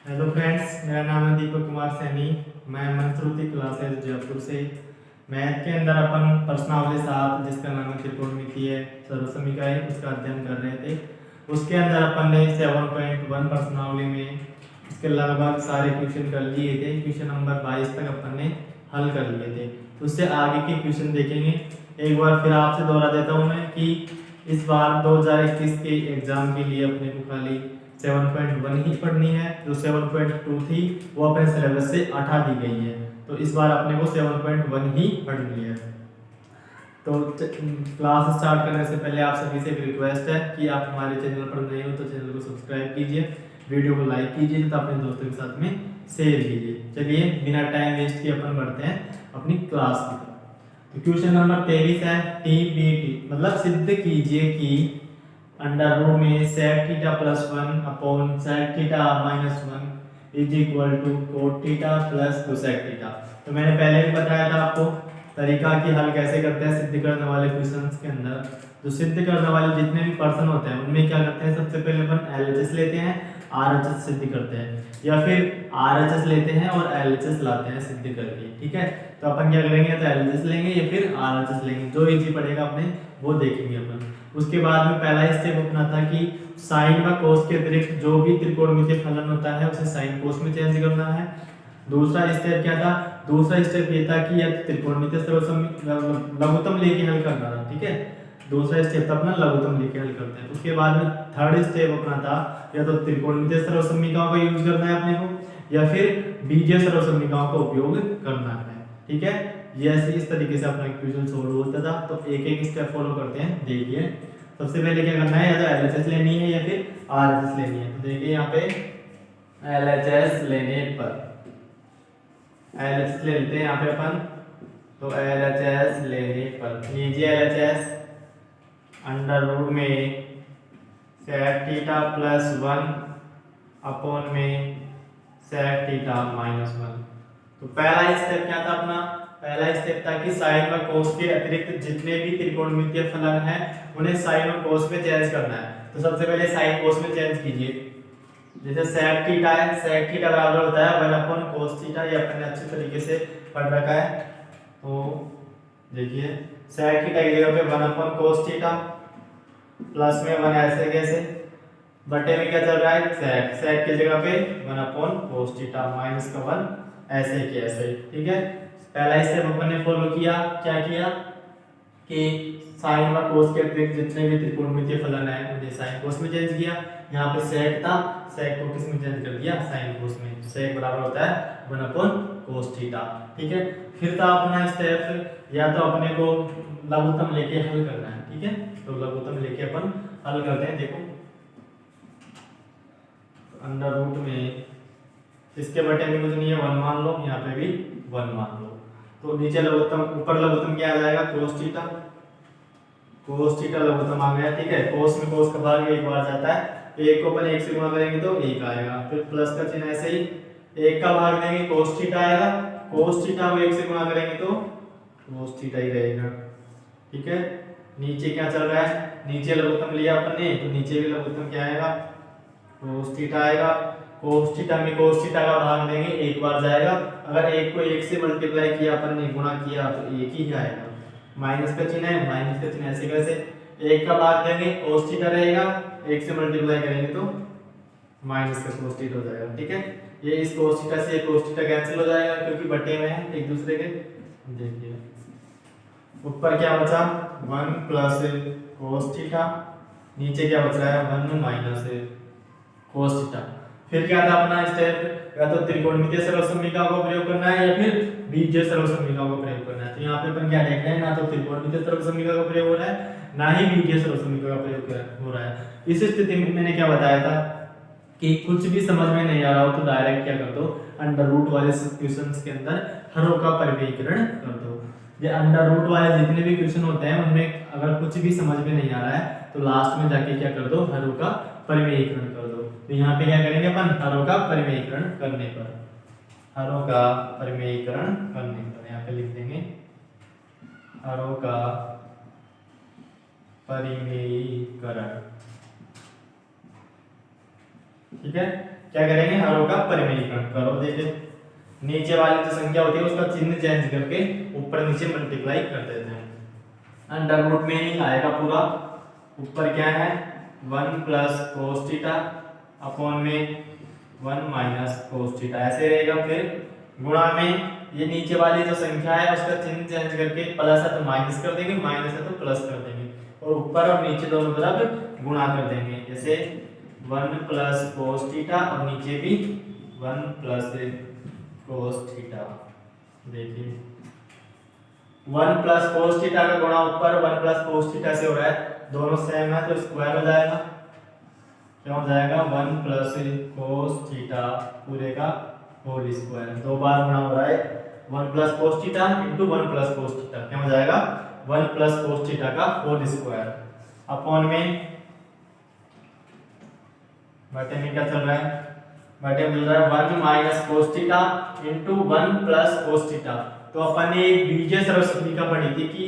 Hello friends, मेरा नाम है दीपक कुमार सैनी। मैं मंत्रुति क्लासेस जयपुर से मैथ के अंदर अपन प्रश्नावली 7 जिसका नाम है त्रिकोणमितीय सर्वसमीकरण उसका अध्ययन कर रहे थे। उसके अंदर अपन ने 7.1 प्रश्नावली में इसके लगभग सारे क्वेश्चन कर लिए थे। क्वेश्चन नंबर 22 तक अपन ने हल कर लिए थे। उससे आगे के क्वेश्चन देखेंगे। एक बार फिर आपसे दोहरा देता हूँ मैं कि इस बार 2021 के एग्जाम के लिए अपने को खाली 7.1 ही पढ़नी है। जो 7.2 थी वो अपने सिलेबस से हटा दी गई है, तो इस बार अपने को 7.1 ही पढ़नी है। तो क्लास स्टार्ट करने से पहले आप सभी से एक रिक्वेस्ट है कि आप हमारे चैनल पर नए हो तो चैनल को सब्सक्राइब कीजिए, वीडियो को लाइक कीजिए तथा अपने दोस्तों के साथ में शेयर कीजिए। चलिए बिना टाइम वेस्ट किए अपन बढ़ते हैं अपनी क्लास की तरफ। तो क्वेश्चन नंबर 23 है टी बी टी, मतलब सिद्ध कीजिए कि अंडर रूट में sec theta plus 1 upon sec theta minus 1 is equal to cot theta plus cosec theta. तो मैंने पहले भी बताया था आपको तरीका कि हल कैसे करते हैं सिद्ध करने वाले क्वेश्चंस के अंदर। जो सिद्ध करने वाले जितने भी पर्सन होते हैं उनमें क्या करते हैं, सबसे पहले अपन एलएचएस लेते हैं, आरएचएस सिद्ध करते हैं, या फिर आरएचएस लेते हैं और एलएचएस लाते हैं सिद्ध करके। ठीक है, तो अपन क्या करेंगे, तो एलएचएस लेंगे या फिर आरएचएस लेंगे, जो इजी पड़ेगा अपने वो देखेंगे अपन। उसके बाद में पहला स्टेप अपना था कि साइन व कोस के अतिरिक्त जो भी त्रिकोणमितीय फलन होता है उसे साइन कोस में चेंज करना है। दूसरा स्टेप क्या था, दूसरा स्टेप ये था कि यह त्रिकोणमितीय लघुत्तम लेके हल करना था। ठीक है, दूसरा स्टेप था अपना लघुत्तम लेके हल करते हैं। उसके बाद में थर्ड स्टेप अपना था या तो त्रिकोणमितीय सर्वसमीकरणों का यूज करना है अपने को या फिर बीजीय सर्वसमीकरणों का उपयोग करना है। ठीक है, ये ऐसे इस तरीके से अपना इक्वेशन सोल्व होता था। तो एक एक स्टेप फॉलो करते हैं। देखिए सबसे पहले क्या करना है, या तो एलएचएस लेनी है या फिर आरएचएस लेनी है। तो देखिए यहाँ पे एलएचएस लेने पर एलएचएस ले लेते हैं यहाँ पे अपन। तो एलएचएस लेने पर लीजिए एलएचएस अंडर रूट में sec थीटा प्लस 1 अपॉन में sec थीटा माइनस 1। तो पहला स्टेप क्या था अपना, पहला स्टेप था कि साइन व कोस के अतिरिक्त जितने भी त्रिकोणमितीय फलन हैं उन्हें साइन और कोस में चेंज करना है। तो सबसे पहले साइन कोस में चेंज कीजिए। जैसे sec थीटा है, sec थीटा बराबर होता है 1 अपॉन cos थीटा, ये अपने अच्छे तरीके से पढ़ रखा है। तो देखिए sec थीटा की जगह पे 1 अपॉन cos थीटा प्लस में 1 ऐसे कैसे बटे में क्या चल रहा है, sec की जगह पे 1 अपॉन cos थीटा माइनस का 1 ऐसे ही ऐसे ही। ठीक है, पहला स्टेप अपन ने फॉलो किया, क्या किया कि साइन व कोस के अतिरिक्त जितने भी त्रिकोणमितीय फलन है उन्हें साइन कोस में चेंज किया। यहाँ पे sec था, sec को किस में चेंज कर दिया, साइन कोस में। sec बराबर होता है 1 अपॉन cos थीटा। ठीक है, फिर था अपना स्टेप या तो अपने को लघुत्तम लेके हल करना है। ठीक है, तो लघुत्तम लेके अपन हल करते हैं। देखो अंडर रूट में इसके बटे में कुछ नहीं है, 1 मान लो, यहाँ पे भी 1 मान लो। तो नीचे लघुत्तम, ऊपर लघुत्तम क्या आ जाएगा, cos थीटा। cos थीटा लघुत्तम आ गया। ठीक है, cos में cos का भाग एक बार जाता है, एक को अपन 1 से गुणा करेंगे तो 1 आएगा, फिर प्लस का चिन्ह ऐसे ही 1 का भाग देंगे cos थीटा आएगा, cos थीटा को 1 से गुणा करेंगे तो cos थीटा ही रहेगा। ठीक है, नीचे क्या चल रहा है, नीचे लघुत्तम लिया अपन ने तो नीचे भी लघुत्तम क्या आएगा, cos थीटा आएगा। cos थीटा में cos थीटा का भाग देंगे, एक बार जाएगा। अगर एक को 1 से मल्टीप्लाई किया अपन ने, गुणा किया तो 1 ही आएगा। माइनस का चिन्ह है, माइनस का चिन्ह ऐसे कैसे, 1 का भाग देंगे cos थीटा रहेगा, 1 से मल्टीप्लाई करेंगे तो माइनस का cos थीटा हो जाएगा। ठीक है, ये इस cos थीटा से cos थीटा कैंसिल हो जाएगा क्योंकि बटे में है एक दूसरे के। देखिए ऊपर क्या बचा, 1 प्लस cos थीटा, नीचे क्या बच रहा है 1 माइनस cos थीटा। फिर क्या था अपना स्टेप, या तो त्रिकोणमितीय सर्वसमीकरण का प्रयोग करना है या फिर बीजीय सर्वसमीकरण का प्रयोग करना है। तो यहाँ पे अपन क्या देख रहे हैं, ना तो त्रिकोणमितीय सर्वसमीकरण का प्रयोग हो रहा है ना ही बीजीय सर्वसमीकरण का प्रयोग हो रहा है। इस स्थिति में मैंने क्या बताया था कि कुछ भी समझ में नहीं आ रहा हो तो डायरेक्ट क्या कर दो, अंडर रूट वाले क्वेश्चंस के अंदर हरों का परिमेयीकरण कर दो। ये अंडर रूट वाले जितने भी क्वेश्चन होते हैं उनमें अगर कुछ भी समझ में नहीं आ रहा है तो लास्ट में जाके क्या कर दो, हरों का परिमेयीकरण कर दो। तो यहाँ पे क्या करेंगे अपन, हरों का परिमेयीकरण करने पर, हरों का परिमेयीकरण करने पर यहाँ पे लिख देंगे हरों का परिमेयीकरण। ठीक है, क्या करेंगे, हर रो का परिमेयीकरण करो। देखिए नीचे वाली जो संख्या होती है उसका चिन्ह चेंज करके ऊपर नीचे मल्टीप्लाई कर देते हैं। अंडर रूट में ही आएगा पूरा, ऊपर क्या है 1 प्लस कोस थीटा अपॉन में 1 माइनस कोस थीटा ऐसे रहेगा। फिर गुणा में ये नीचे वाली जो संख्या है उसका चिन्ह चेंज करके प्लस है तो माइनस कर देंगे, माइनस है तो प्लस कर देंगे, और ऊपर और नीचे दोनों तरफ गुणा कर देंगे। जैसे 1 प्लस कोस थीटा और नीचे भी 1 प्लस कोस थीटा। देखिए 1 प्लस कोस थीटा का गुणा ऊपर 1 प्लस कोस थीटा से हो रहा है, दोनों सेम है तो स्क्वायर हो जाएगा। क्या हो जाएगा 1 प्लस कोस थीटा पूरे का होल स्क्वायर। दो बार गुणा हो रहा है 1 plus cos theta into 1 plus cos theta, क्या हो जाएगा 1 प्लस कोस थीटा का होल स्क्वायर अपॉन में बटे में क्या चल रहा है, बटे में मिल रहा है 1 minus cos theta into 1 plus cos theta. तो अपन ने एक बीजीय सर्वसम्मिका पढ़ी थी कि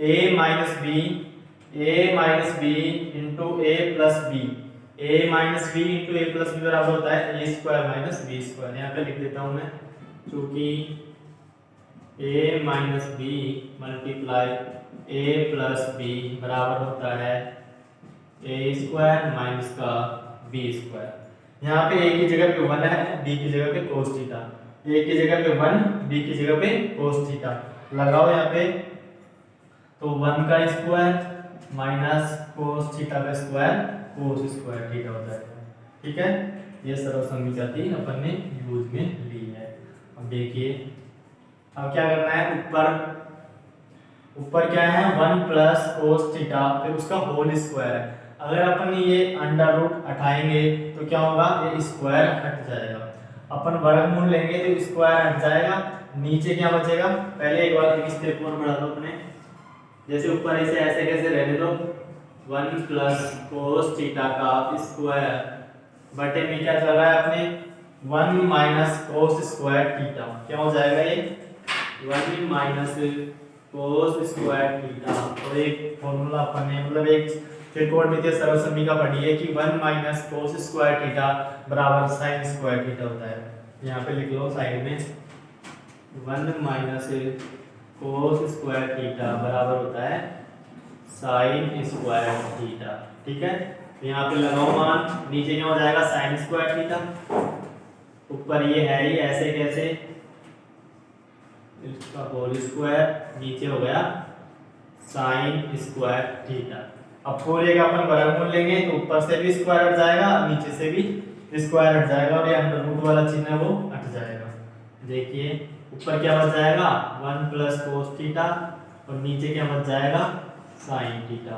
a minus b into a plus b, a minus b into a plus b बराबर होता है a square minus b square. यहाँ पे लिख देता हूँ मैं, क्योंकि a minus b multiply a plus b बराबर होता है ए स्क्वायर माइनस का बी स्क्वायर। यहाँ पे a की जगह पे 1 है, b की जगह पे कोस थीटा, a की जगह पे 1, b की जगह पे कोस थीटा लगाओ यहाँ पे, तो 1 का स्क्वायर माइनस कोस थीटा का स्क्वायर कोस स्क्वायर थीटा होता है। ठीक है, ये सर्वसम्मिका थी अपन ने यूज में ली है। अब देखिए अब क्या करना है, ऊपर क्या है 1 प्लस कोस थीटा फिर उसका होल स्क्वायर है। अगर अपन ये अंडर रूट हटाएंगे तो क्या होगा, ये स्क्वायर हट जाएगा। अपन वर्गमूल लेंगे तो स्क्वायर हट जाएगा, नीचे क्या बचेगा। पहले एक बार एक स्टेप और बढ़ा दो अपने, जैसे ऊपर ऐसे ऐसे कैसे रहने दो 1 प्लस कोस थीटा का स्क्वायर बटे में क्या चल रहा है अपने 1 माइनस कोस स्क्वायर थीटा। क्या हो जाएगा ये 1 माइनस कोस स्क्वायर थीटा। और एक फॉर्मूला अपन ने मतलब एक त्रिकोणमितीय सर्वसम्मिका पढ़ी है कि 1 माइनस कोस स्क्वायर थीटा बराबर साइन स्क्वायर थीटा होता है। यहाँ पे लिख लो साइड में 1 माइनस कोस स्क्वायर थीटा बराबर होता है साइन स्क्वायर थीटा। ठीक है, तो यहाँ पे लगाओ मान, नीचे क्या हो जाएगा साइन स्क्वायर थीटा, ऊपर ये है ही ऐसे कैसे इसका होल स्क्वायर, नीचे हो गया साइन स्क्वायर थीटा। अब पूरे का अपन वर्गमूल लेंगे तो ऊपर से भी स्क्वायर हट जाएगा, नीचे से भी स्क्वायर हट जाएगा, और ये अंडर रूट वाला चिन्ह है वो हट जाएगा। देखिए ऊपर क्या बच जाएगा 1 प्लस कोस थीटा और नीचे क्या बच जाएगा साइन थीटा।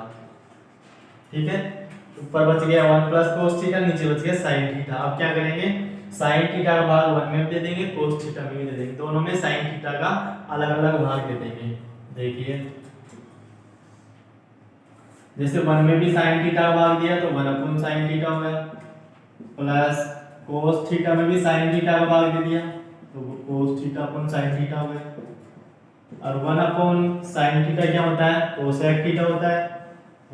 ठीक है, ऊपर बच गया 1 प्लस कोस थीटा, नीचे बच गया साइन थीटा। अब क्या करेंगे, साइन थीटा का भाग 1 में भी दे देंगे, कोस थीटा में भी दे देंगे, दोनों में साइन थीटा का अलग अलग भाग दे देंगे। देखिए जैसे 1 में भी साइन थीटा का भाग दिया तो 1 अपॉन साइन थीटा हो गया, प्लस कोस थीटा में भी साइन थीटा का भाग दे दिया तो कोस थीटा अपॉन साइन थीटा हो गया, और 1 अपॉन साइन थीटा क्या होता है कोसेक थीटा होता है,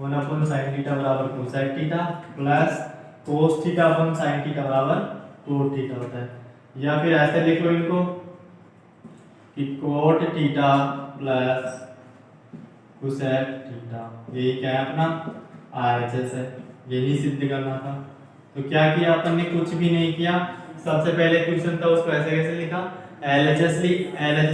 1 अपॉन साइन थीटा बराबर cosec theta, plus cos theta upon sine theta बराबर कोट थीटा होता है। या फिर ऐसे लिख लो इनको कि coat theta plus cosec theta, यही क्या है अपना RHS है, यही सिद्ध करना था। तो क्या किया अपन ने, कुछ भी नहीं किया। सबसे पहले क्वेश्चन था उसको ऐसे कैसे लिखा LHS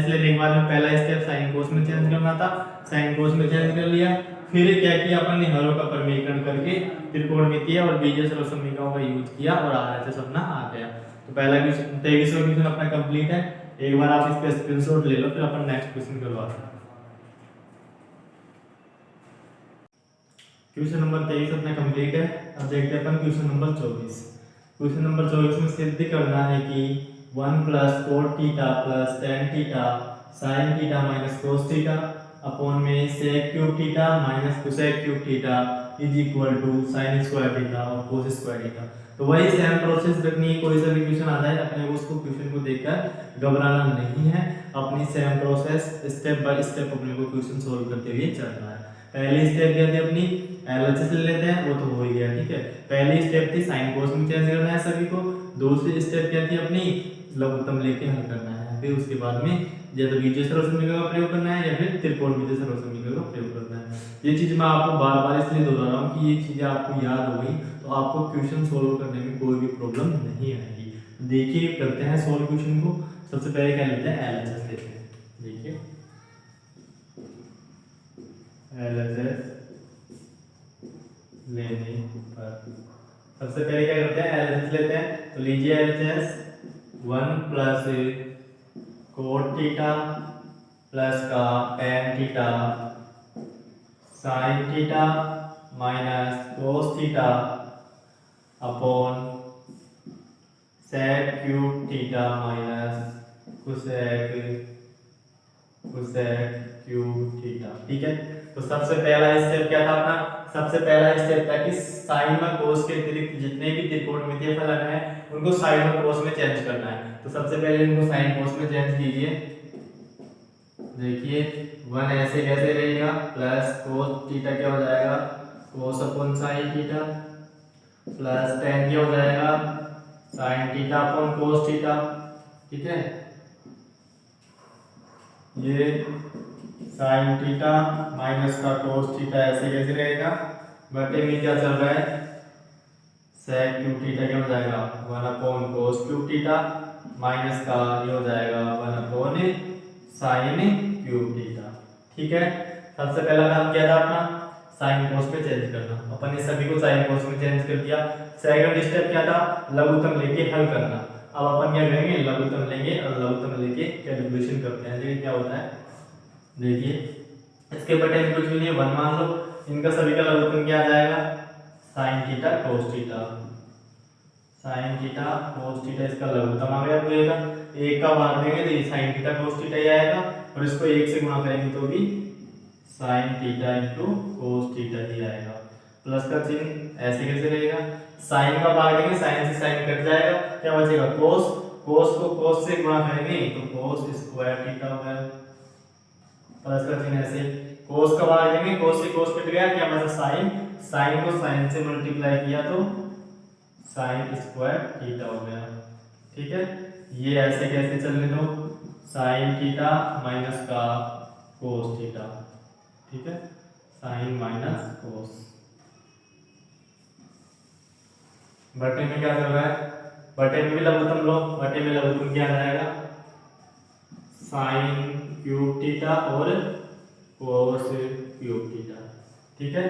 लेने के बाद में पहला स्टेप साइन कोस में चेंज करना था, साइन कोस में चेंज कर लिया। फिर क्या किया अपन ने, हरों का परिमेयीकरण करके त्रिकोणमितीय और बीजीय सर्वसम्मिकाओं का यूज किया और RHS अपना आ गया। तो पहला क्वेश्चन 23वां क्वेश्चन अपना कंप्लीट है। एक बार आप इसका स्क्रीनशॉट ले लो, फिर अपन नेक्स्ट क्वेश्चन करवाते हैं। क्वेश्चन नंबर 23 अपना कंप्लीट है। अब देखते हैं अपन क्वेश्चन नंबर 24। क्वेश्चन नंबर 24 में सिद्ध करना है कि 1 plus cot theta plus tan theta sin theta minus cos theta upon में sec cube theta minus cosec cube theta is equal to sin square theta और कोस स्क्वायर थीटा। तो वही same process रखनी है, कोई सा भी क्वेश्चन आता है अपने उसको क्वेश्चन को देखकर घबराना नहीं है, अपनी same process step by step अपने को क्वेश्चन सोल्व करते हुए चलना है। पहली स्टेप क्या थी अपनी, एलएचएस ले लेते हैं, वो तो हो ही गया, ठीक है। पहली स्टेप थी साइन कोस में चेंज करना है सभी को। दूसरी स्टेप क्या थी अपनी, लघुत्तम लेके हल करना है। फिर उसके बाद में या तो बीजीय सर्वसमीकरण का प्रयोग करना है या फिर त्रिकोणमितीय सर्वसमीकरण का प्रयोग करना है। ये चीज मैं आपको बार बार इसलिए दोहरा रहा हूँ कि ये चीजें आपको याद हो गई तो आपको क्वेश्चन सोल्व करने में कोई भी प्रॉब्लम नहीं आएगी। देखिए करते हैं सोल्व क्वेश्चन को। सबसे पहले क्या लेते हैं, एलएचएस लेते हैं। देखिए एलएचएस लेने पर सबसे पहले क्या करते हैं, एलएचएस लेते हैं। तो लीजिए LHS 1 plus cot theta plus का tan theta sin theta minus cos theta upon sec cube theta minus cosec cube theta, ठीक है। तो सबसे पहला स्टेप क्या था अपना, सबसे पहला स्टेप था कि साइन और कोस के अतिरिक्त जितने भी त्रिकोणमितीय फलन है उनको साइन और कोस में चेंज करना है। तो सबसे पहले इनको साइन कोस में चेंज कीजिए। देखिए 1 ऐसे कैसे रहेगा, प्लस कोस थीटा क्या हो जाएगा, कोस upon sine theta plus tan क्या हो जाएगा, sin theta upon cos theta, ठीक है। ये साइन थीटा माइनस का कोस थीटा ऐसे कैसे रहेगा, बटे में क्या चल रहा है, sec क्यूब थीटा क्या हो जाएगा 1 upon cos cube theta minus का ये हो जाएगा 1 अपॉन साइन क्यूब थीटा, ठीक है। सबसे पहला काम क्या था अपना, साइन कोस में चेंज करना। अपन ने सभी को साइन कोस में चेंज कर दिया। सेकंड स्टेप क्या था, लघुत्तम लेके हल करना। अब अपन क्या करेंगे, लघुत्तम लेंगे और लघुत्तम लेके कैलकुलेशन करते हैं। देखिए क्या होता है, देखिए इसके बटे में कुछ भी नहीं है, 1 मान लो। इनका सभी का लघुत्तम क्या आ जाएगा, sin theta cos theta, sin theta cos theta इसका लघुत्तम आ गया पूरे का। एक का भाग देंगे तो ये साइन थीटा कोस थीटा ही आएगा और इसको 1 से गुणा करेंगे तो भी sin theta into cos theta ही आएगा। प्लस का चिन्ह ऐसे कैसे रहेगा, साइन का भाग देंगे, साइन से साइन कट जाएगा, क्या बचेगा कोस, कोस को कोस से गुणा करेंगे तो कोस स्क्वायर थीटा हो गया। प्लस का चिन्ह ऐसे, कोस का भाग देंगे, कोस से कोस कट गया, क्या बचा साइन, साइन को साइन से मल्टीप्लाई किया तो साइन स्क्वायर थीटा हो गया, ठीक है। ये ऐसे कैसे चलने दो, साइन थीटा माइनस का कोस थीटा, ठीक है, साइन माइनस कोस। बटे में क्या चल रहा है, बटे में भी लघुत्तम लो, बटे में लघुत्तम क्या आ जाएगा, साइन क्यूब थीटा और कोस क्यूब थीटा, ठीक है।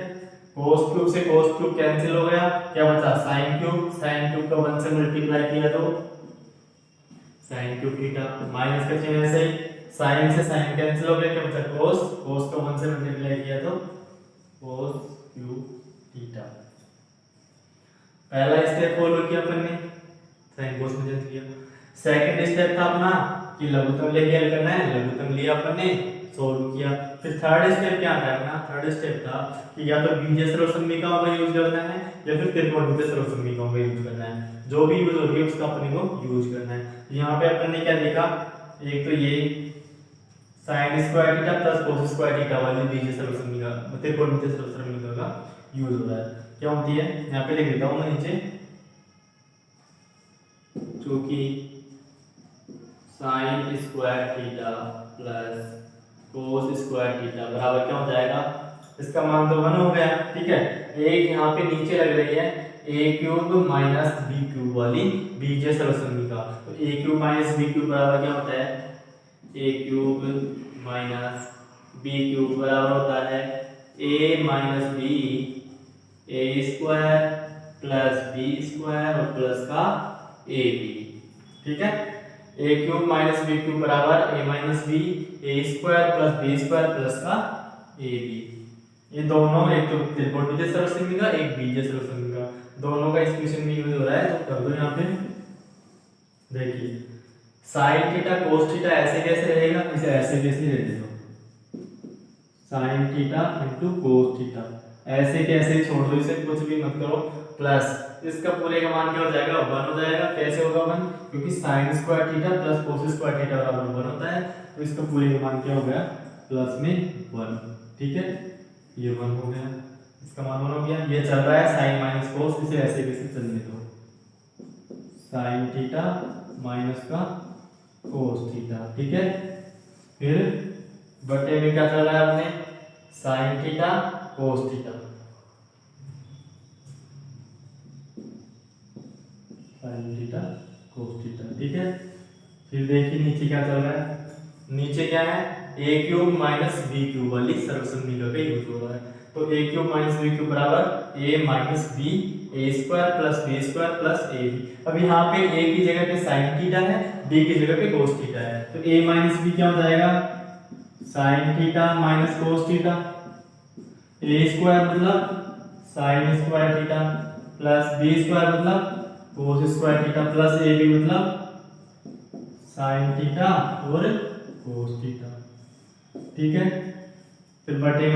कोस क्यूब से कोस क्यूब कैंसिल हो गया, क्या बचा साइन क्यूब, साइन क्यूब का 1 से मल्टीप्लाई किया तो साइन क्यूब थीटा, माइनस का चिन्ह ऐसे ही, साइन से साइन कैंसिल हो गया, क्या बचा कोस, कोस का 1 से मल्टीप्लाई किया तो कोस क्यूब थीटा। पहला स्टेप फॉलो किया अपन ने, साइन कोस में चेंज किया। सेकंड स्टेप था अपना कि लघुत्तम लेके हल करना है, लघुत्तम लिया अपन ने, सोल्व किया। फिर थर्ड स्टेप क्या था अपना, थर्ड स्टेप था कि या तो बीजीय सर्वसमीकरणों का यूज करना है या फिर त्रिकोणमितीय सर्वसमीकरणों का यूज करना है, जो भी यूज हो रही है उसका अपने को यूज करना है। यहाँ पे अपन ने क्या देखा, एक तो ये sign square theta plus cos square theta वाली बीजीय सर्वसमीकरण त्रिकोणमितीय सर्वसमीकरण का यूज हो रहा है, क्या होती है, यहाँ पे लिख देता हूँ मैं नीचे, क्योंकि sign square theta plus cos square theta बराबर क्या हो जाएगा, इसका मान तो 1 हो गया, ठीक है। एक यहाँ पे नीचे लग रही है a cube minus b cube वाली बीजीय सर्वसमीकरण, तो a cube minus b cube बराबर क्या होता है, a cube minus b cube बराबर होता है a minus b a square plus b square और प्लस का ab, ठीक है। a cube minus b cube बराबर a minus b a square plus b square plus का ab। ये दोनों एक तो त्रिकोणमितीय सर्वसमीकरण, एक बीजीय सर्वसमीकरण, दोनों का इक्वेशन में यूज हो रहा है, तो कर दो यहाँ पे। देखिए साइन थीटा कोस थीटा ऐसे कैसे रहेगा, इसे ऐसे कैसे रहने दो, sign theta into cos theta, ऐसे कैसे छोड़ दो, इसे कुछ भी मत करो, प्लस इसका पूरे का मान क्या हो जाएगा 1 हो जाएगा। कैसे होगा 1, क्योंकि sign square theta plus cos square theta बराबर 1 होता है, तो इसका पूरे का मान क्या हो गया प्लस में 1, ठीक है। ये 1 हो गया, इसका मान 1 हो गया। ये चल रहा है साइन माइनस कोस, इसे ऐसे कैसे चलने दो, साइन थीटा माइनस का कोस थीटा, ठीक है। फिर बटे में क्या चल रहा है अपने, sign theta cos theta, sin theta cos theta, ठीक है। फिर देखिए नीचे क्या चल रहा है, नीचे क्या है, a cube minus b cube वाली सर्वसम्मिका का यूज हो रहा है। तो a cube minus b cube बराबर a minus b, a square plus b square plus a b. अब यहाँ पे ए की जगह पे साइन थीटा है, बी की जगह पे कोस थीटा है, तो ए माइनस बी क्या हो जाएगा, sin theta minus cos theta, a square मतलब sin square theta plus b square मतलब cos square theta plus a b मतलब साइन थीटा और कोस थीटा, ठीक है। फिर बटे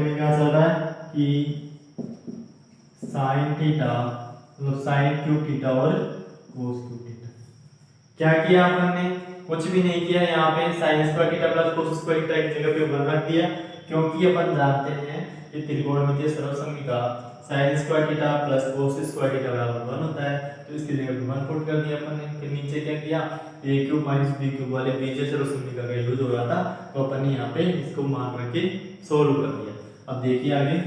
में क्या चल रहा है कि साइन थीटा मतलब साइन क्यूब थीटा और कोस क्यूब थीटा। क्या किया अपन ने, कुछ भी नहीं किया, यहाँ पे sign square theta plus cos square theta एक जगह पे 1 रख दिया, क्योंकि अपन जानते हैं कि त्रिकोणमितीय सर्वसम्मिका sin square theta plus cos square theta बराबर 1 होता है, तो इसकी जगह पे 1 पुट कर दिया अपन ने। फिर नीचे क्या किया, ए क्यूब माइनस बी क्यूब वाले बीजीय सर्वसम्मिका का यूज हो रहा था, तो अपन ने यहाँ पे इसको मान रख के सोल्व कर दिया। अब देखिए आगे,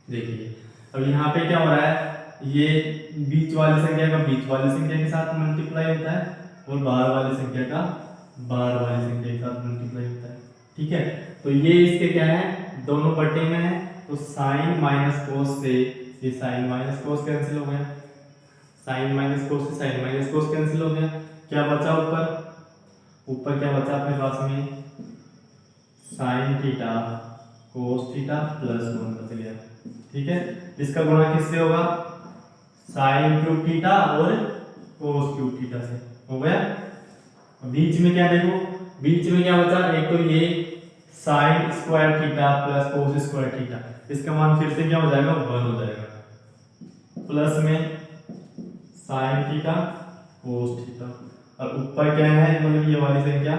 देखिए अब यहाँ पे क्या हो रहा है, ये बीच वाली संख्या का बीच वाली संख्या के साथ मल्टीप्लाई होता है और बाहर वाली संख्या का बाहर वाली संख्या के साथ मल्टीप्लाई होता है, ठीक है। तो ये इसके क्या है, दोनों बटे में है, तो साइन माइनस कोस से ये साइन माइनस कोस कैंसिल हो गया, साइन माइनस कोस से साइन माइनस कोस कैंसिल हो गया। क्या बचा ऊपर क्या बचा अपने पास में, sign theta cos theta plus 1 बच गया, ठीक है। इसका गुणा किससे होगा, साइन क्यूब थीटा और कोस क्यूब थीटा से हो गया। बीच में क्या देखो, बीच में क्या बचा, एक तो ये sign square theta plus cos square theta, इसका मान फिर से क्या हो जाएगा, 1 हो जाएगा, प्लस में साइन थीटा कोस थीटा, और ऊपर क्या है, मतलब ये वाली संख्या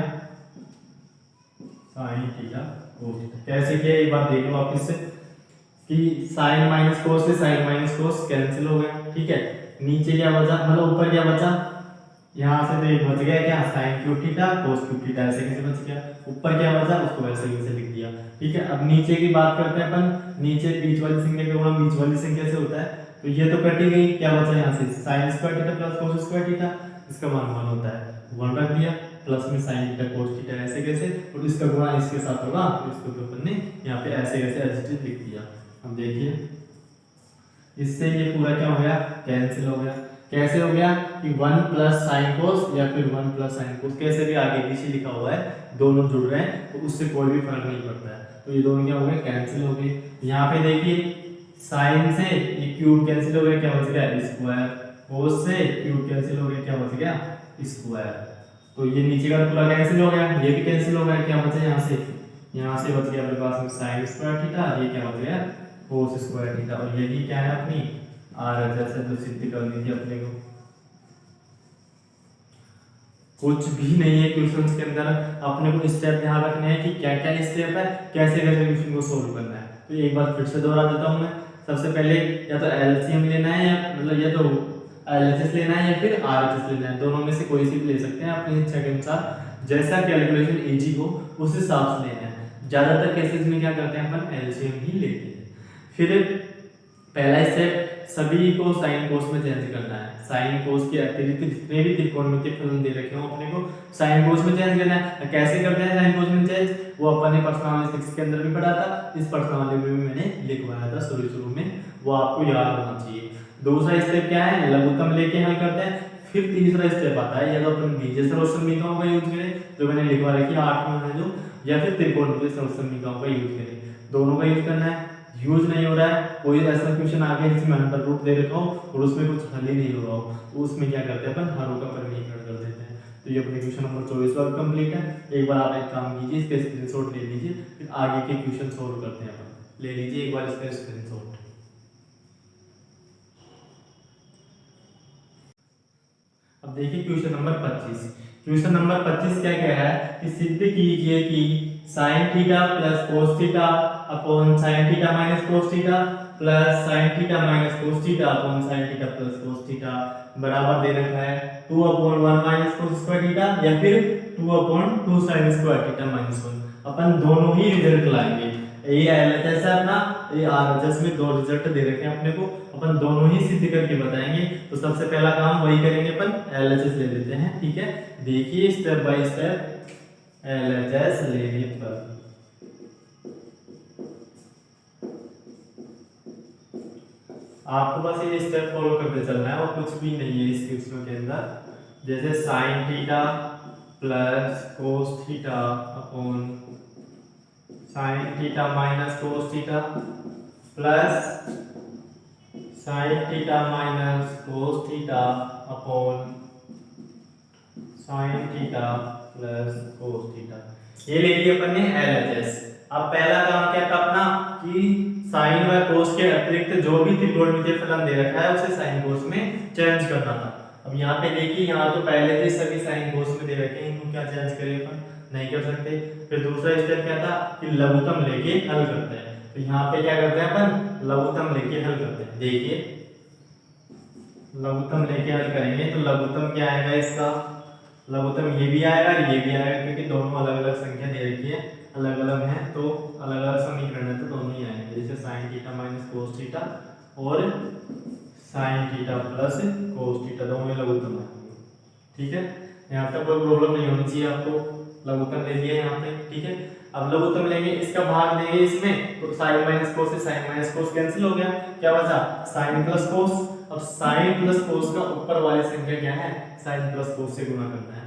साइन थीटा कोस थीटा। कैसे किया एक बार देख लो वापस से, कि साइन माइनस कोस से साइन माइनस कोस कैंसिल हो गया, ठीक है। नीचे क्या बचा, मतलब ऊपर क्या बचा, यहाँ से तो एक बच गया क्या, sine cube theta cos cube theta, ऐसे कैसे बच गया, ऊपर क्या बचा उसको वैसे ही लिख दिया, ठीक है। अब नीचे की बात करते हैं अपन, नीचे बीच वाली संख्या का गुणा बीच वाली संख्या से होता है, तो ये तो कटी गई, क्या बचा यहाँ से sign square theta plus cos square theta, इसका मान 1 होता है, 1 रख दिया, प्लस में साइन थीटा कोस थीटा ऐसे कैसे, और इसका गुणा इसके साथ होगा, तो इसको तो अपन ने यहाँ पे ऐसे कैसे एडजस्ट लिख दिया। अब देखिए इससे ये पूरा क्या हो गया, कैंसिल हो गया। कैसे हो गया कि 1 प्लस साइन कोस या फिर 1 प्लस साइन कोस, कैसे भी आगे पीछे लिखा हुआ है, दोनों जुड़ रहे हैं, तो उससे कोई भी फर्क नहीं पड़ता है। तो ये दोनों क्या हो गए, कैंसिल हो गए। यहाँ पे देखिए साइन से ये क्यूब कैंसिल हो गया, क्या बच गया स्क्वायर, कोस से क्यूब कैंसिल हो गया, क्या बच गया स्क्वायर। तो ये नीचे का पूरा कैंसिल हो गया, ये भी कैंसिल हो गया, क्या बचा यहाँ से बच गया अपने पास में साइन स्क्वायर थीटा, ये क्या बच गया कोस स्क्वायर थीटा, और यही क्या है अपनी RHS है, जो सिद्ध करनी थी अपने को। कुछ भी नहीं है क्वेश्चंस के अंदर, अपने को स्टेप ध्यान रखने हैं कि क्या क्या स्टेप है, कैसे कैसे क्वेश्चन को सोल्व करना है। तो एक बार फिर से दोहरा देता हूँ मैं, सबसे पहले या तो LCM लेना है, या मतलब या तो LHS लेना है या फिर RHS लेना है, दोनों में से कोई सी भी ले सकते हैं अपनी इच्छा के अनुसार, जैसा कैलकुलेशन इजी हो उस हिसाब से लेना है। ज्यादातर केसेस में क्या करते हैं अपन LCM ही लेते हैं। फिर पहला स्टेप सभी को साइन कोस में चेंज करना है, साइन कोस के अतिरिक्त जितने भी त्रिकोणमितीय फलन दे रखे हो अपने को साइन कोस में चेंज करना है। कैसे करते हैं साइन कोस में चेंज, वो अपन ने प्रश्नावली 6 के अंदर भी पढ़ा था, इस प्रश्नावली में भी मैंने लिखवाया था शुरू में, वो आपको याद होना चाहिए। दूसरा स्टेप क्या है, लघुत्तम लेके हल करते हैं। फिर तीसरा स्टेप आता है, या तो अपन बीजीय सर्वसम्मिकाओं का यूज करें, जो मैंने लिखवा रखी है 8 में है जो, या फिर त्रिकोणमितीय सर्वसम्मिकाओं का यूज करें, दोनों का यूज करना है। यूज नहीं हो रहा है, कोई ऐसा क्वेश्चन आ गया जिसमें अंडर रूट दे रखा हो और उसमें कुछ हल ही नहीं हो रहा हो, तो उसमें क्या करते हैं अपन हरों का परिमीकरण कर देते हैं। तो ये अपने क्वेश्चन नंबर 24 वाला कंप्लीट है। एक बार आप एक काम कीजिए, इसका स्क्रीनशॉट ले लीजिए, फिर आगे के क्वेश्चन सोल्व करते हैं अपन। ले लीजिए एक बार इसका स्क्रीनशॉट। अब देखिए क्वेश्चन नंबर 25। क्वेश्चन नंबर 25 क्या कह रहा है कि सिद्ध कीजिए कि sign theta plus cos theta upon sine theta minus cos theta plus sign theta minus cos theta upon sine theta plus cos theta बराबर दे रखा है 2/1 माइनस कोस स्क्वायर थीटा या फिर 2/2 साइन स्क्वायर थीटा माइनस 1। अपन दोनों ही result लाएंगे, ये LHS है अपना, ये आरएचएस में दो रिजल्ट दे रखे हैं अपने को, अपन दोनों ही सिद्ध करके बताएंगे। तो सबसे पहला काम वही करेंगे, अपन एलएचएस ले लेते हैं। ठीक है, देखिए स्टेप बाय स्टेप एलएचएस लेने पर आपको बस ये स्टेप फॉलो करते चलना है और कुछ भी नहीं है इस क्वेश्चन के अंदर। जैसे sin theta plus cos theta upon sine theta minus cos theta plus sign theta minus cos theta upon sine theta plus cos theta, ये ले लिया अपन ने एलएचएस। अब पहला काम क्या था अपना कि साइन व कोस के अतिरिक्त जो भी त्रिकोणमितीय फलन दे रखा है उसे साइन कोस में चेंज करना था। अब यहाँ पे देखिए, यहाँ तो पहले से सभी साइन कोस में दे रखे हैं, इनको क्या चेंज करें अपन, नहीं कर सकते। फिर दूसरा स्टेप क्या था कि लघुत्तम लेके हल करते हैं। तो यहाँ पे क्या करते हैं अपन, लघुत्तम लेके हल करते हैं। देखिए लघुत्तम लेके हल करेंगे तो लघुत्तम क्या आएगा, इसका लघुत्तम ये भी आएगा और ये भी आएगा, क्योंकि दोनों अलग अलग संख्या दे रखी है, अलग अलग है तो अलग अलग समीकरण है तो दोनों ही आएंगे। जैसे sin theta minus cos theta और sin theta plus cos theta दोनों लघुत्तम आएंगे। ठीक है, यहाँ तक कोई प्रॉब्लम नहीं होनी चाहिए आपको। लघुत्तम ले लिया यहाँ पे। ठीक है, अब लघुत्तम लेंगे, इसका भाग देंगे इसमें, तो साइन माइनस कोस से साइन माइनस कोस कैंसिल हो गया, क्या बचा साइन प्लस कोस। अब साइन प्लस कोस का ऊपर वाली संख्या क्या है, साइन प्लस कोस से गुणा करना है।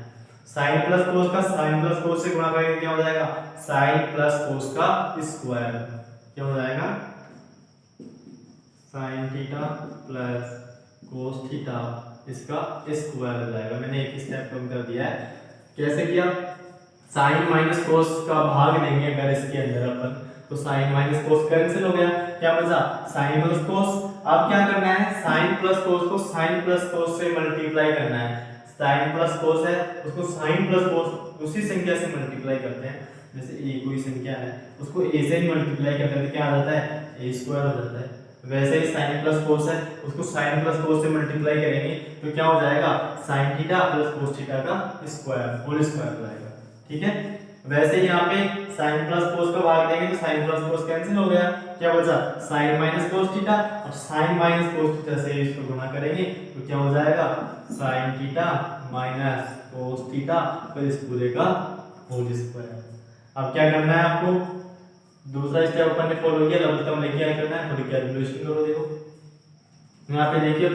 साइन प्लस कोस का साइन प्लस कोस से गुणा करेंगे क्या हो जाएगा, साइन प्लस कोस का स्क्वायर, क्या हो जाएगा sin theta plus cos theta, इसका स्क्वायर हो जाएगा। मैंने एक स्टेप कम कर दिया है। कैसे किया, साइन माइनस कोस का भाग देंगे अगर इसके अंदर अपन, तो साइन माइनस कोस कैंसिल हो गया, क्या बचा साइन प्लस कोस। अब क्या करना है, साइन प्लस कोस को साइन प्लस कोस से मल्टीप्लाई करना है। साइन प्लस कोस है उसको साइन प्लस कोस उसी संख्या से मल्टीप्लाई करते हैं। जैसे ए कोई संख्या है उसको ए से ही मल्टीप्लाई करते हैं तो क्या आ जाता है, ए स्क्वायर हो जाता है। वैसे ही साइन प्लस कोस है उसको साइन प्लस कोस से मल्टीप्लाई करेंगे तो क्या हो जाएगा, sin theta plus cos theta का स्क्वायर, होल स्क्वायर हो जाएगा। ठीक है, वैसे ही यहाँ पे साइन प्लस कोस का भाग देंगे तो साइन प्लस कोस कैंसिल हो गया, क्या बचा साइन माइनस कोस थीटा। अब साइन माइनस कोस थीटा से इसको गुणा करेंगे तो क्या हो जाएगा, sin theta minus cos theta फिर इस पूरे का होल स्क्वायर। अब क्या करना है आपको, दूसरा स्टेप अपन ने फॉलो किया, लघुत्तम लेके क्या करना है, थोड़ी कैलकुलेशन करो। देखो यहाँ पे देखिए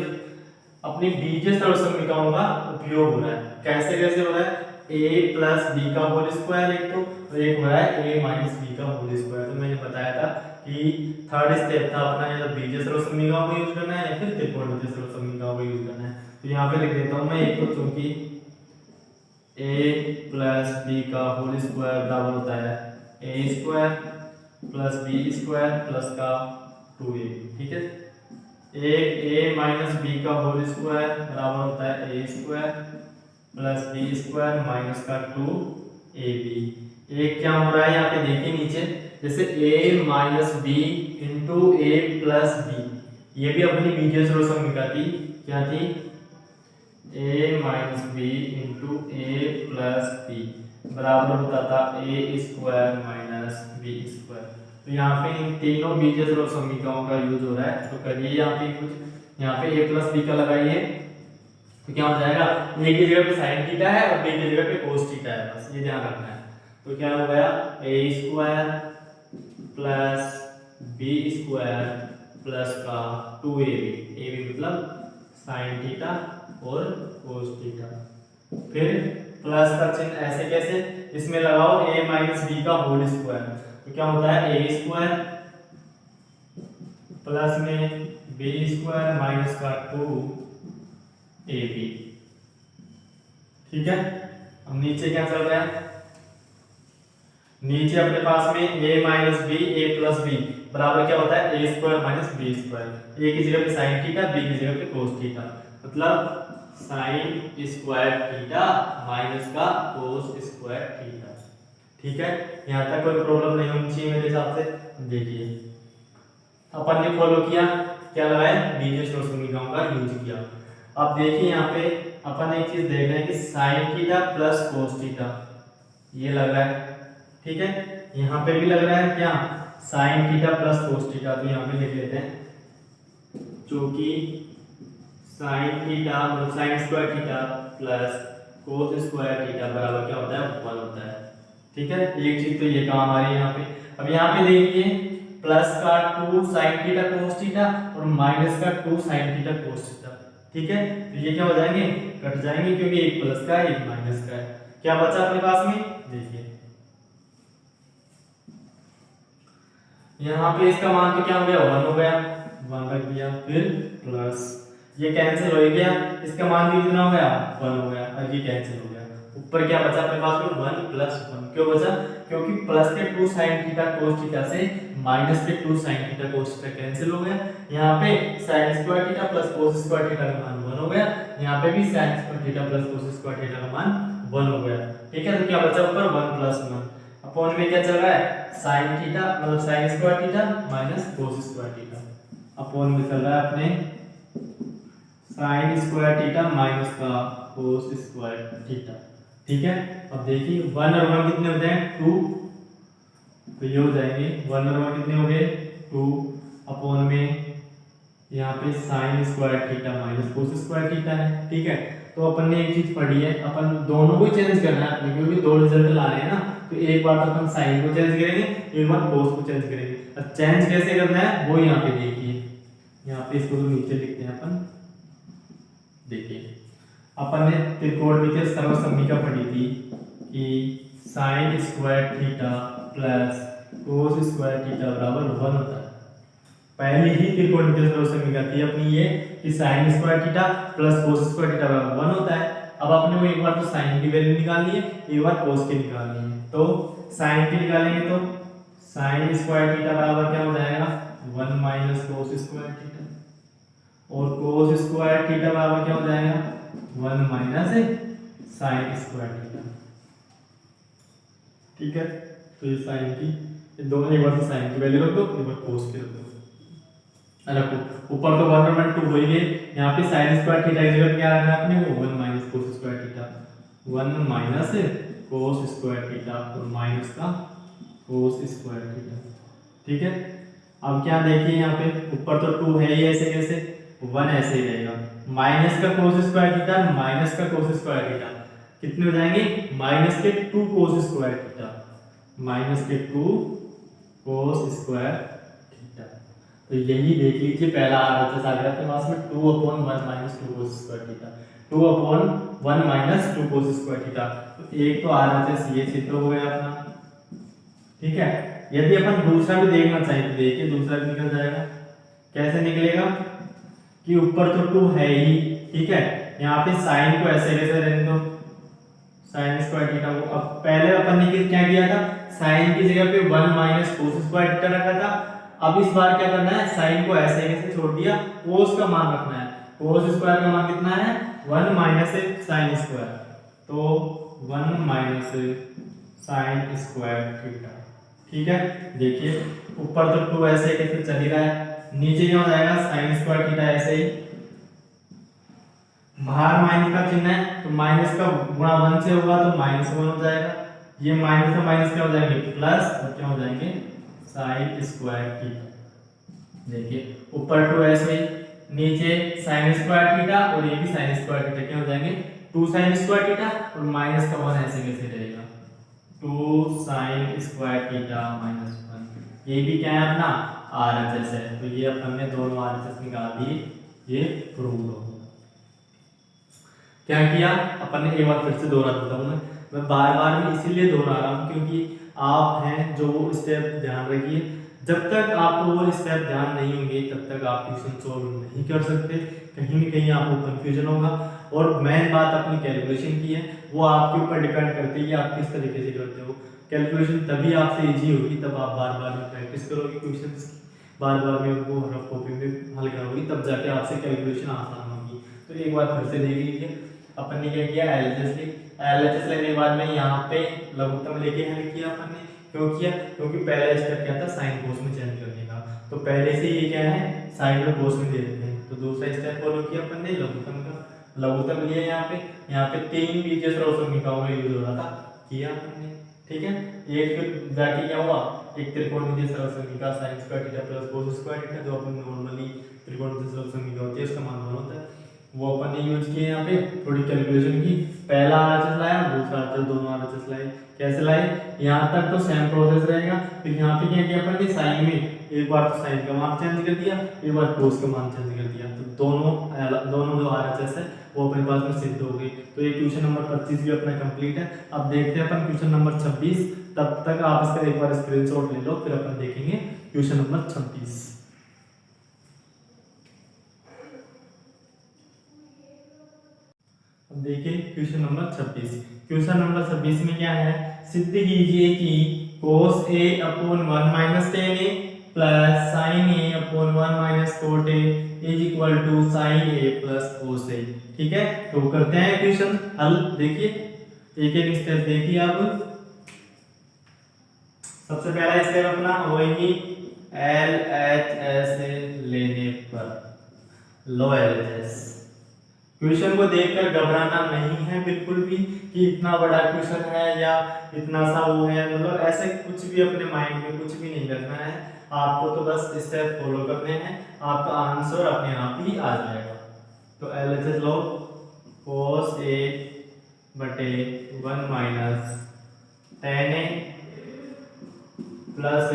अपनी बीजीय सरल समीकरणों का उपयोग हो रहा है। कैसे कैसे हो रहा है, a प्लस बी का होल स्क्वायर एक तो, और एक हो रहा है a माइनस बी का होल स्क्वायर। तो मैंने बताया था कि थर्ड स्टेप था अपना, या तो बीजीय सरल समीकरणों का यूज करना है या फिर त्रिकोणमितीय सरल समीकरणों का यूज करना है। तो यहाँ पे लिख देता हूँ मैं, एक तो चूंकि a प्लस बी का होल स्क्वायर बराबर होता है a square plus b square plus का 2a। ठीक है, एक a माइनस बी का होल स्क्वायर बराबर होता है a square plus b square minus का 2ab। एक क्या हो रहा है यहाँ पे देखिए नीचे, जैसे a minus b into a plus b, ये भी अपनी बीजीय सरल समीकरण थी, क्या थी a minus b into a plus b बराबर होता था a square minus b square. तो यहाँ पे इन तीनों बीजीय सरल समीकरणों का यूज हो रहा है। तो करिए यहाँ पे कुछ, यहाँ पे a प्लस बी का लगाइए तो क्या हो जाएगा, a की जगह पे साइन थीटा है और b की जगह पे कोस थीटा है, बस ये ध्यान रखना है। तो क्या हो गया, a square plus b square plus का 2ab, ab मतलब साइन थीटा और कोस थीटा। फिर प्लस का चिन्ह ऐसे कैसे, इसमें लगाओ a माइनस बी का होल स्क्वायर, तो क्या होता है a स्क्वायर प्लस में बी स्क्वायर माइनस का 2ab। ठीक है, अब नीचे क्या चल रहा है, नीचे अपने पास में a minus b a plus b बराबर क्या होता है a square minus b square. a की जगह पे साइन थीटा, b की जगह पे कोस थीटा, मतलब साइन स्क्वायर थीटा माइनस का कोस स्क्वायर थीटा। ठीक है, यहाँ तक कोई प्रॉब्लम नहीं होनी चाहिए मेरे हिसाब से। देखिए अपन ने फॉलो किया, क्या लगाया, बीजीय स्रोत समीकरणों का यूज किया। अब देखिए यहाँ पे अपन एक चीज देख रहे हैं कि sign theta plus cos theta ये लग रहा है, ठीक है, यहाँ पे भी लग रहा है क्या, sign theta plus cos theta. तो यहाँ पे लिख लेते हैं जो कि साइन थीटा मतलब sin square theta plus cos square theta बराबर क्या होता है, 1 होता है। ठीक है, एक चीज तो ये काम आ रही है यहाँ पे। अब यहाँ पे देखिए प्लस का 2 साइन थीटा कोस थीटा और माइनस का 2 साइन थीटा कोस थीटा। ठीक है, तो ये क्या हो जाएंगे, कट जाएंगे, क्योंकि एक प्लस का है एक माइनस का है। क्या बचा अपने पास में, देखिए यहाँ पे इसका मान तो क्या हो गया, 1 हो गया, 1 रख दिया, फिर प्लस ये कैंसिल हो गया, इसका मान भी कितना हो गया, 1 हो गया, और ये कैंसिल हो गया। ऊपर क्या बचा अपने पास में, 1 प्लस 1। क्यों बचा, क्योंकि प्लस के 2 साइन थीटा कोस थीटा से माइनस के 2 sign theta cos theta cancel हो गया। यहाँ पे sign square theta plus cos square theta का मान 1 हो गया, यहाँ पे भी sign square theta plus cos square theta का मान 1 हो गया। ठीक है, तो क्या बचा ऊपर, 1 प्लस 1 अपॉन में क्या चल रहा है, साइन थीटा मतलब साइन स्क्वायर थीटा माइनस कोस स्क्वायर थीटा अपॉन में चल रहा है अपने साइन स्क्वायर थीटा माइनस का कोस स्क्वायर थीटा। ठीक है, अब देखिए 1 और 1 कितने होते हैं, 2, तो ये हो जाएंगे 1 और 1 कितने हो गए, 2 अपॉन में यहाँ पे साइन स्क्वायर थीटा माइनस कोस स्क्वायर थीटा है। ठीक है, तो अपन ने एक चीज पढ़ी है, अपन दोनों को चेंज करना है अपने, क्योंकि दो रिजल्ट ला रहे हैं ना, तो एक बार तो अपन साइन को चेंज करेंगे, एक बार कोस को चेंज करेंगे। अब चेंज कैसे करना है वो यहाँ पे देखिए, यहाँ पे इसको तो नीचे लिखते हैं अपन। देखिए अपन ने त्रिकोणमितीय सर्वसम्मिका पढ़ी थी कि sign square theta plus cos square theta बराबर 1 होता है। पहली ही त्रिकोणमितीय सर्वसम्मिका थी अपनी ये कि sign square theta plus cos square theta बराबर 1 होता है। अब अपने को एक बार तो साइन की वैल्यू निकालनी है, एक बार कोस की निकालनी है। तो साइन की निकालेंगे तो साइन स्क्वायर थीटा बराबर क्या हो जाएगा, 1 माइनस कोस स्क्वायर थीटा, और कोस स्क्वायर थीटा बराबर क्या हो जाएगा, 1 माइनस साइन स्क्वायर थीटा। ठीक है, तो ये साइन की दोनों, एक बार तो साइन की वैल्यू रख दो, एक बार कोस की रख दो, रखो। ऊपर तो 1 और 2 हो ही गए, यहाँ पे साइन स्क्वायर थीटा की जगह क्या रखना है अपने को, 1 minus cos square theta, 1 minus cos square theta और माइनस का कोस स्क्वायर थीटा। ठीक है, अब क्या देखिए यहाँ पे ऊपर तो 2 है ही, ऐसे कैसे 1 ऐसे ही रहेगा, माइनस का कोस स्क्वायर थीटा माइनस का कोस स्क्वायर थीटा कितने हो जाएंगे, माइनस के 2 कोस स्क्वायर थीटा, माइनस के 2 कोस स्क्वायर थीटा। तो यही देख लीजिए पहला आरएचएस आ गया अपने पास में 2/1 माइनस 2 कोस स्क्वायर थीटा, 2/1 माइनस 2 कोस स्क्वायर थीटा। तो एक तो आरएचएस ये सिद्ध हो गया अपना। ठीक है, यदि अपन दूसरा भी देखना चाहिए तो देखिए दूसरा भी निकल जाएगा। कैसे निकलेगा कि ऊपर तो 2 है ही, ठीक है, यहाँ पे साइन को ऐसे कैसे रहने दो, साइन स्क्वायर थीटा को। अब पहले अपन ने क्या किया था, साइन की जगह पे 1 माइनस कोस स्क्वायर थीटा रखा था। अब इस बार क्या करना है, साइन को ऐसे कैसे छोड़ दिया, कोस का मान रखना है। कोस स्क्वायर का मान कितना है, 1 माइनस साइन स्क्वायर, तो 1 माइनस साइन स्क्वायर थीटा। ठीक है, देखिए ऊपर तो 2 ऐसे कैसे चल ही रहा है, नीचे क्या हो जाएगा साइन स्क्वायर थीटा ऐसे ही, बाहर माइनस का चिन्ह है तो माइनस का गुणा 1 से होगा तो -1 हो जाएगा, ये माइनस का माइनस क्या हो जाएंगे प्लस, और क्या हो जाएंगे साइन स्क्वायर थीटा। देखिए ऊपर 2 ऐसे ही, नीचे साइन स्क्वायर थीटा और ये भी साइन स्क्वायर थीटा, क्या हो जाएंगे 2 साइन स्क्वायर थीटा और माइनस का 1 ऐसे कैसे रहेगा, 2 साइन स्क्वायर थीटा -1। ये भी क्या है अपना आरएचएस है, तो ये अपन ने दोनों आरएचएस निकाल दिए, ये प्रूव हो। क्या किया अपन ने, एक बार फिर से दोहरा देता हूँ मैं बार बार में इसीलिए दोहरा रहा हूँ क्योंकि आप हैं जो वो स्टेप ध्यान रखिए, जब तक आपको वो स्टेप ध्यान नहीं होंगे तब तक आप क्वेश्चन सॉल्व नहीं कर सकते, कहीं न कहीं आपको कंफ्यूजन होगा। और मेन बात अपनी कैलकुलेशन की है, वो आपके ऊपर डिपेंड करती है कि आप किस तरीके से करते हो। कैलकुलेशन तभी आपसे इजी होगी तब आप बार बार में प्रैक्टिस करोगे क्वेश्चंस की, बार बार में उनको रफ कॉपी में हल करोगे, तब जाके आपसे कैलकुलेशन आसान होगी। तो एक बार फिर से देख लीजिए अपन ने क्या किया, एलजेस LHS लेने के बाद में यहाँ पे लघुत्तम लेके हल किया अपन ने। क्यों किया? क्योंकि पहला स्टेप क्या था, साइन कोस में चेंज करने का, तो पहले से ये क्या है, साइन और कोस में दे देते हैं। तो दूसरा स्टेप फॉलो किया अपन ने लघुत्तम का, लघुत्तम लिया यहाँ पे 3 बीजीय सर्वसमीकरणों में यूज हो रहा था, किया अपन ने। ठीक है, एक फिर जाके क्या हुआ, एक त्रिकोणमितीय सर्वसमीकरण sin square theta plus cos square theta, जो अपन नॉर्मली त्रिकोणमितीय सर्वसमीकरण होती है उसका मान होता है, वो अपन ने यूज किए यहाँ पे। थोड़ी कैलकुलेशन की, पहला RHS लाया, दूसरा RHS, दोनों RHS लाए। कैसे लाए? यहाँ तक तो सेम प्रोसेस रहेगा, फिर यहाँ पे क्या किया अपन ने, साइन में एक बार तो साइन का मान चेंज कर दिया, एक बार कोस का मान चेंज कर दिया, तो दोनों जो RHS है वो अपने पास में सिद्ध हो गई। तो ये क्वेश्चन नंबर 25 भी अपना कंप्लीट है। अब देखते हैं अपन क्वेश्चन नंबर 26, तब तक आप इसका एक बार स्क्रीनशॉट ले लो, फिर अपन देखेंगे क्वेश्चन नंबर 26। अब देखिए क्वेश्चन नंबर 26। क्वेश्चन नंबर 26 में क्या है, सिद्ध कीजिए कि cos a upon 1 minus tan a plus sin a upon 1 minus cot a is equal to sin a plus cos a। ठीक है, तो करते हैं क्वेश्चन हल। देखिए एक एक स्टेप देखिए आप। सबसे पहला स्टेप अपना वही LHS लेने पर, लो LHS। क्वेश्चन को देखकर घबराना नहीं है बिल्कुल भी कि इतना बड़ा क्वेश्चन है या इतना सा वो है, मतलब ऐसे कुछ भी अपने माइंड में कुछ भी नहीं रखना है, आपको तो बस स्टेप फॉलो करने हैं, आपका आंसर अपने आप ही आ जाएगा। तो LHS लो, cos a बटे 1 minus tan a plus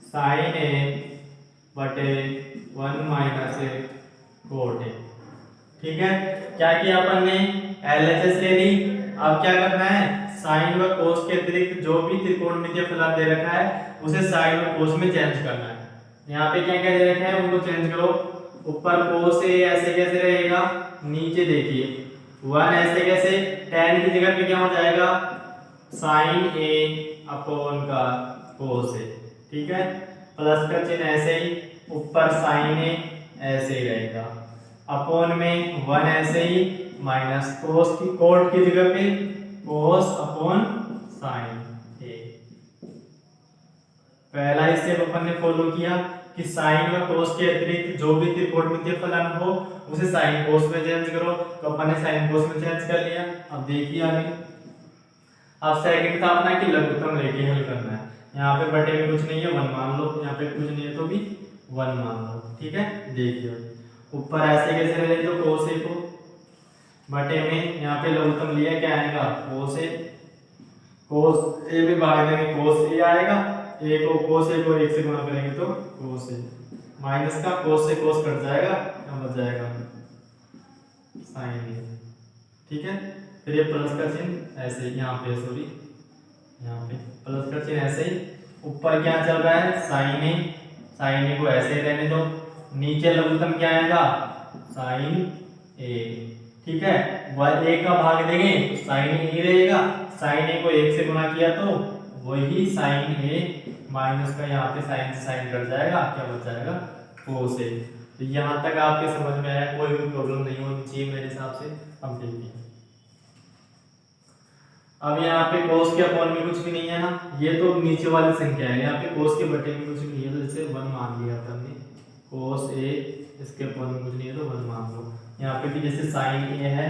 sin a बटे 1 माइनस cot a। ठीक है, क्या किया अपन ने, LHS ले ली। अब क्या करना है, साइन व कोस के अतिरिक्त जो भी त्रिकोणमितीय फलन दे रखा है उसे साइन व कोस में चेंज करना है। यहाँ पे क्या क्या दे रखा है उनको चेंज करो। ऊपर कोस ए ऐसे कैसे रहेगा, नीचे देखिए 1 ऐसे कैसे, tan की जगह पे क्या हो जाएगा, साइन ए अपॉन का कोस ए। ठीक है, प्लस का चिन्ह ऐसे ही, ऊपर साइन ए ऐसे ही रहेगा, अपॉन में 1 ऐसे ही, माइनस कोस की कोट की जगह पे कोस अपॉन साइन ए। पहला स्टेप अपन ने फॉलो किया कि साइन व कोस के अतिरिक्त जो भी त्रिकोणमितीय फलन हो उसे साइन कोस में चेंज करो, तो अपन ने साइन कोस में चेंज कर लिया। अब देखिए आगे, अब सेकंड था अपना कि लघुत्तम लेके हल करना है। यहाँ पे बटे में कुछ नहीं है, 1 मान लो, यहाँ पे कुछ नहीं है तो भी 1 मान लो। ठीक है, देखिए ऊपर ऐसे कैसे रहे, तो cos a को बटे में यहाँ पे लघुत्तम लिया, क्या आएगा, cos a में भाग देंगे cos a आएगा, a को cos a को 1 से गुणा करेंगे तो cos a, माइनस का cos से cos कट जाएगा, क्या बच जाएगा, sin a। ठीक है, फिर ये प्लस का चिन्ह ऐसे यहाँ पे, सॉरी यहाँ पे प्लस का चिन्ह ऐसे ही, ऊपर क्या चल रहा है, sin a को ऐसे ही रहने दो, नीचे लघुत्तम क्या आएगा, साइन ए। ठीक है, a का भाग देंगे तो साइन ए रहेगा, साइन ए को 1 से गुणा किया तो वही साइन ए, माइनस का यहाँ पे साइन से साइन कट जाएगा, क्या बच जाएगा, कोस ए। तो यहाँ तक आपके समझ में आया, कोई भी प्रॉब्लम नहीं होनी चाहिए मेरे हिसाब से। अब देखिए, अब यहाँ पे कोस के अपॉन में कुछ भी नहीं है ना, ये तो नीचे वाली संख्या है, यहाँ पे कोस के बटे में कुछ भी नहीं है, तो जैसे 1 मान लिया अपन ने, cos a इसके अपॉन में कुछ नहीं है तो 1 मान लो। यहाँ पे भी जैसे sin a है,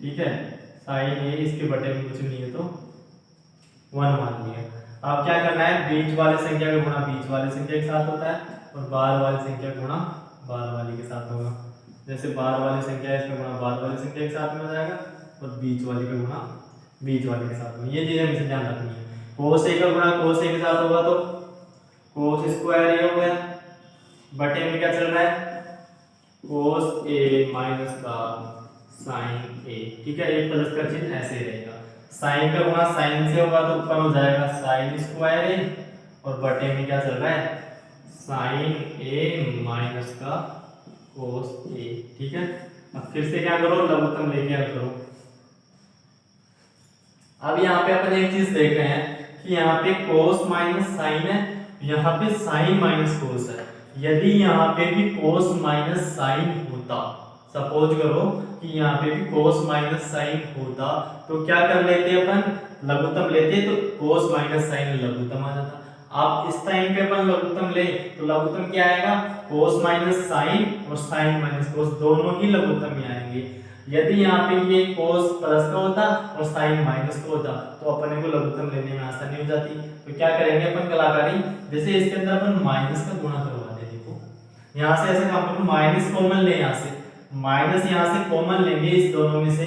ठीक है, sin a इसके बटे में कुछ नहीं है तो 1 मान लिया। अब क्या करना है, बीच वाली संख्या का गुणा बीच वाली संख्या के साथ होता है और बाहर वाली संख्या का गुणा बाहर वाली के साथ होगा। जैसे बाहर वाली संख्या है, इसका गुणा बाहर वाली संख्या के साथ में हो जाएगा और बीच वाली का गुणा बीच वाले के साथ में। ये चीजें हमें ध्यान रखनी है। cos a का गुणा cos a के साथ होगा तो cos स्क्वायर a हो गया, बटे में क्या चल रहा है, cos a माइनस का sin a। ठीक है, एक प्लस का चिन्ह ऐसे ही रहेगा, sin का गुणा sin से होगा तो ऊपर हो जाएगा sin स्क्वायर a और बटे में क्या चल रहा है, sin a माइनस का cos a। ठीक है, अब फिर से क्या करो, लघुत्तम लेके हल करो। अब यहाँ पे अपन एक चीज देख रहे हैं कि यहाँ पे cos माइनस साइन है, यहाँ पे sin माइनस cos है। यदि यहाँ पे भी cos माइनस साइन होता, सपोज करो कि यहाँ पे भी cos माइनस साइन होता तो क्या कर लेते अपन, लघुत्तम लेते तो cos माइनस साइन लघुत्तम आ जाता। आप इस टाइम पे अपन लघुत्तम ले तो लघुत्तम क्या आएगा, cos माइनस साइन और साइन माइनस cos दोनों ही लघुत्तम में आएंगे। यदि यहाँ पे ये cos प्लस का होता और साइन माइनस का होता तो अपने को लघुत्तम लेने में आसानी हो जाती। तो क्या करेंगे अपन कलाकारी, जैसे इसके अंदर अपन माइनस का गुणा करवा दे, देखो यहाँ से ऐसे काम करो, माइनस कॉमन ले, यहाँ से माइनस यहाँ से कॉमन लेंगे, इस दोनों में से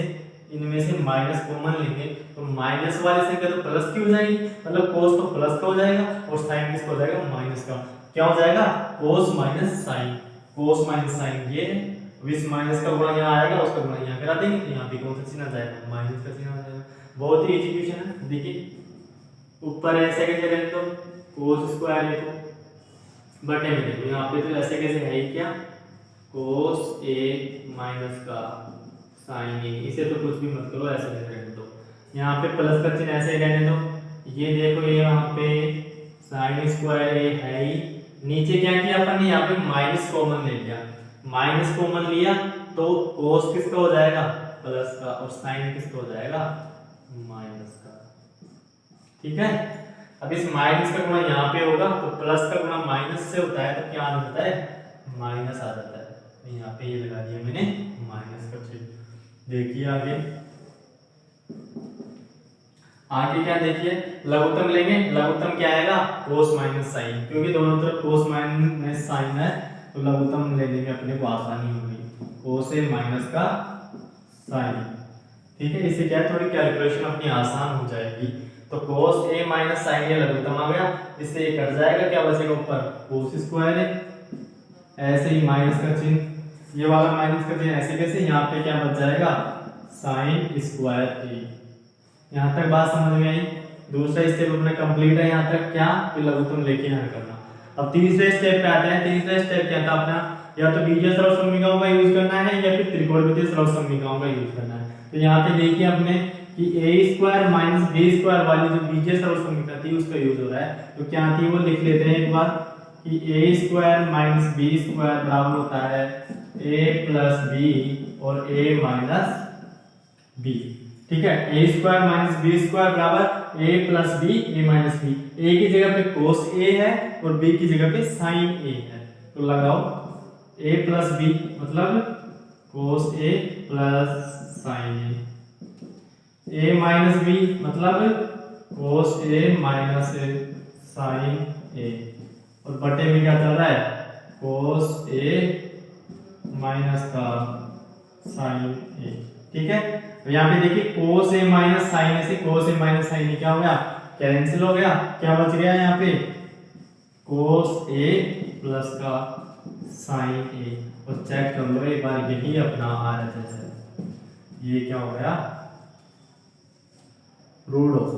इनमें से माइनस कॉमन लेंगे तो माइनस वाले से क्या तो प्लस की हो जाएगी, मतलब cos तो प्लस का हो जाएगा और साइन किसका हो जाएगा, माइनस का। क्या हो जाएगा, cos minus sine, cos minus sine ये इस माइनस का गुणा यहाँ आएगा, उसका गुणा यहाँ करा देंगे तो यहाँ पे कौन सा चिन्ह आ जाएगा, माइनस का चिन्ह आ जाएगा। बहुत ही इजी क्वेश्चन है। देखिए ऊपर ऐसे कैसे रहे तो cos स्क्वायर है तो बटे में देखो यहाँ पे तो ऐसे कैसे है क्या, cos a माइनस का साइन a, इसे तो कुछ भी मत करो, ऐसे रहने दो। यहाँ पे प्लस का चिन्ह ऐसे रहने दो। ये देखो ये यहाँ पे साइन स्क्वायर a है ही, नीचे क्या किया अपन ने, यहाँ पे माइनस कॉमन ले लिया, माइनस कॉमन लिया तो cos किसका हो जाएगा, प्लस का, और साइन किसका हो जाएगा, माइनस का। ठीक है, अब इस माइनस का गुणा यहाँ पे होगा तो प्लस का गुणा माइनस से होता है तो क्या आ जाता है, माइनस आ जाता है। तो यहाँ पे ये लगा दिया मैंने माइनस का चिन्ह। देखिए आगे, आगे क्या देखिए, लघुत्तम लेंगे, लघुत्तम क्या आएगा, cos माइनस साइन, क्योंकि दोनों तरफ cos माइनस साइन है तो लघुत्तम लेने में अपने को आसानी होगी, cos a माइनस का साइन। ठीक है, इससे क्या है थोड़ी कैलकुलेशन अपनी आसान हो जाएगी। तो cos a माइनस साइन ये लघुत्तम आ गया, इससे ये कट जाएगा, क्या बचेगा ऊपर cos स्क्वायर है, ऐसे ही माइनस का चिन्ह, ये वाला माइनस का चिन्ह ऐसे कैसे, यहाँ पे क्या बच जाएगा, साइन स्क्वायर a। यहाँ तक बात समझ में आई। दूसरा स्टेप अपना कंप्लीट है, यहाँ तक क्या, लघुत्तम लेके यहाँ करना। अब तीसरे स्टेप पे आते हैं। तीसरा स्टेप क्या था अपना, या तो बीजीय सर्वसम्मिकाओं का यूज करना है या फिर त्रिकोणमितीय सर्वसम्मिकाओं का यूज करना है। तो यहाँ पे देखिए अपने कि a square minus b square वाली जो बीजीय सर्वसम्मिका थी उसका यूज हो रहा है। तो क्या थी वो लिख लेते हैं एक बार कि a square minus b square बराबर होता है a प्लस b और a माइनस b। ठीक है, a square minus b square बराबर a plus b a minus b। a की जगह पे cos a है और b की जगह पे sin a है, तो लगाओ a प्लस b मतलब cos a plus sin a, a minus b मतलब cos a minus sin a, और बटे में क्या चल रहा है, cos a माइनस का sin a। ठीक है, तो यहाँ पे देखिए cos a minus sin a से cos a minus sin a क्या हो गया, कैंसिल हो गया, क्या बच गया यहाँ पे cos a प्लस का sin a। और चेक कर लो एक बार, यही अपना RHS है, ये क्या हो गया, रूट ऑफ,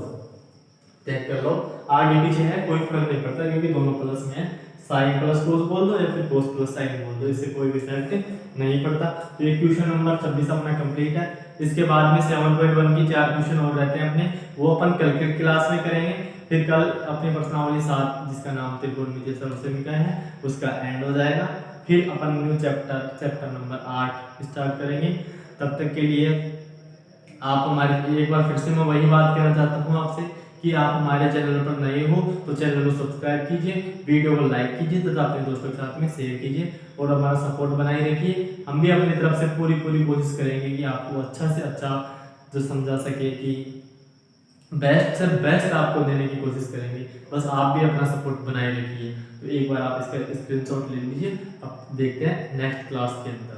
चेक कर लो। आगे पीछे है कोई फर्क नहीं पड़ता क्योंकि दोनों प्लस में है, साइन प्लस cos बोल दो या फिर cos प्लस साइन बोल दो, इससे कोई भी इफेक्ट नहीं पड़ता। तो ये क्वेश्चन नंबर 26 अपना कंप्लीट है। इसके बाद में 7.1 की 4 क्वेश्चन और रहते हैं अपने, वो अपन कल के क्लास में करेंगे। फिर कल अपनी प्रश्नावली 7 जिसका नाम त्रिकोणमितीय सर्वसम्मिका है उसका एंड हो जाएगा। फिर अपन न्यू चैप्टर नंबर 8 स्टार्ट करेंगे। तब तक के लिए आप हमारे, एक बार फिर से मैं वही बात कहना चाहता हूँ आपसे कि आप हमारे चैनल पर नए हो तो चैनल को सब्सक्राइब कीजिए, वीडियो को लाइक कीजिए तथा अपने दोस्तों के साथ में शेयर कीजिए और हमारा सपोर्ट बनाए रखिए। हम भी अपनी तरफ से पूरी कोशिश करेंगे कि आपको अच्छा से अच्छा जो समझा सके कि बेस्ट से बेस्ट आपको देने की कोशिश करेंगे। बस आप भी अपना सपोर्ट बनाए रखिए। तो एक बार आप इसका स्क्रीनशॉट ले लीजिए। अब देखते हैं नेक्स्ट क्लास के अंदर।